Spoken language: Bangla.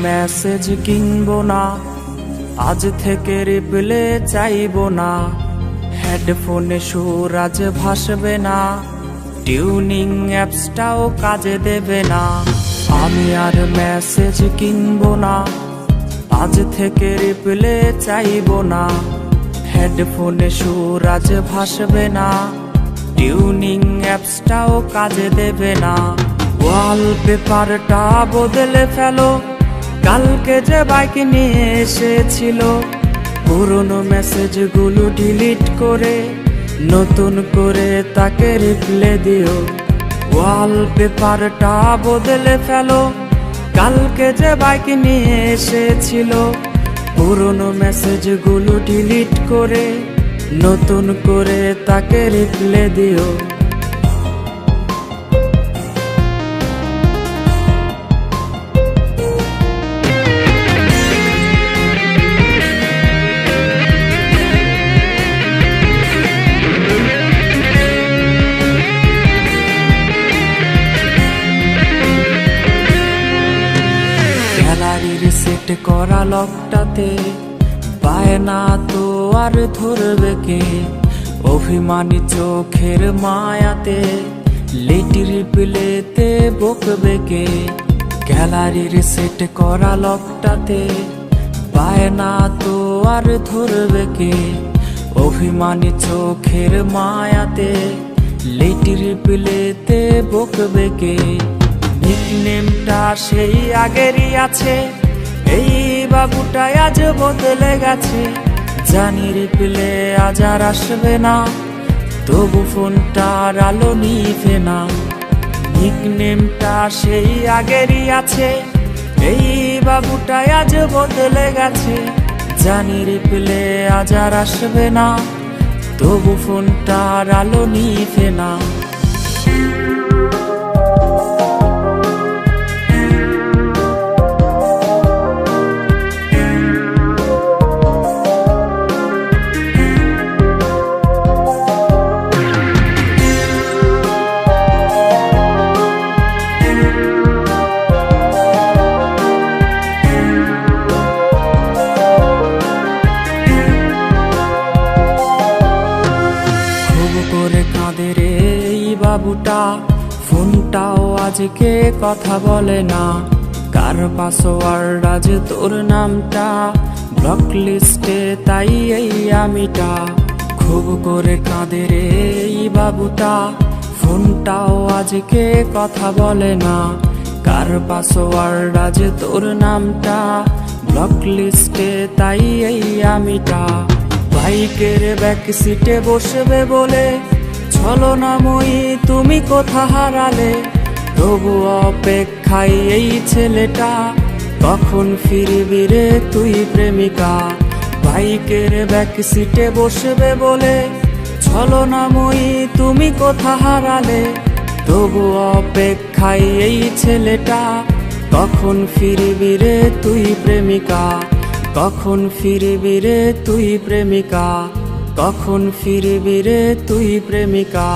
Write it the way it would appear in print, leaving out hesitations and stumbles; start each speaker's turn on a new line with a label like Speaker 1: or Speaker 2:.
Speaker 1: মেসেজ কিনবো না, আজ থেকে রিপ্লে চাইবো না। হেডফোনে সুর আজ ভাসবে না, টিউনিং অ্যাপসটাও কাজে দেবে না। আমি আর মেসেজ কিনবো না, আজ থেকে রিপ্লে চাইবো না। হেডফোনে সুর আজ ভাসবে না, টিউনিং অ্যাপসটাও কাজে দেবে না। ওয়ালপেপারটা বদলে ফেলো, কালকে যে বাইক নিয়ে এসেছিল। পুরনো মেসেজগুলো ডিলিট করে নতুন করে তাকে রিপ্লে দিও। ওয়ালপেপারটা বদলে ফেলো, কালকে যে বাইক নিয়ে এসেছিল। পুরনো মেসেজগুলো ডিলিট করে নতুন করে তাকে রিপ্লে দিও। গ্যালারির সেট করা লকটাতে পায় না তো আর ধরবে কে। অভিমানী চোখের মায়াতে লেটি রিপ্লেতে বকবে কে। গ্যালারির সেট করা লকটাতে পায় না তো আর ধরবে কে। অভিমানী চোখের মায়াতে লেটি রিপ্লেতে বকবে কে। নিকনেমটা সেই আগেরই আছে, এই বাবুটাই আজ বদলে গেছে। জানি রিপ্লে আজ আর আসবে না, তবু ফোনটার আলো নিভে না। নিকনেমটা সেই আগেরই আছে, এই বাবুটাই আজ বদলে গেছে। জানি রিপ্লে আজ আর আসবে না, তবু ফোনটার আলো নিভে না। কাঁদে রে এই বাবুটা, ফোনটাও আজকে কথা বলে না। কার পাসওয়ার্ড আজ তোর নামটা, ব্লক লিস্টে তাই এই আমিটা। খুব করে কাঁদে রে এই বাবুটা, ফোনটাও আজকে কথা বলে না। কার পাসওয়ার্ড আজ তোর নামটা, ব্লক লিস্টে তাই এই আমিটা। বাইকের ব্যাক সিটে বসবে বলে ছলনাময়ী তুমি কোথা হারালে। তবু অপেক্ষায় এই ছেলেটা, কখন ফিরবি রে তুই প্রেমিকা। বাইকের ব্যাক সিটে বসবে বলে ছলনাময়ী তুমি কোথা হারালে। তবু অপেক্ষায় এই ছেলেটা, কখন ফিরবি রে তুই প্রেমিকা। কখন ফিরবি রে তুই প্রেমিকা, কখন ফিরবি রে তুই প্রেমিকা।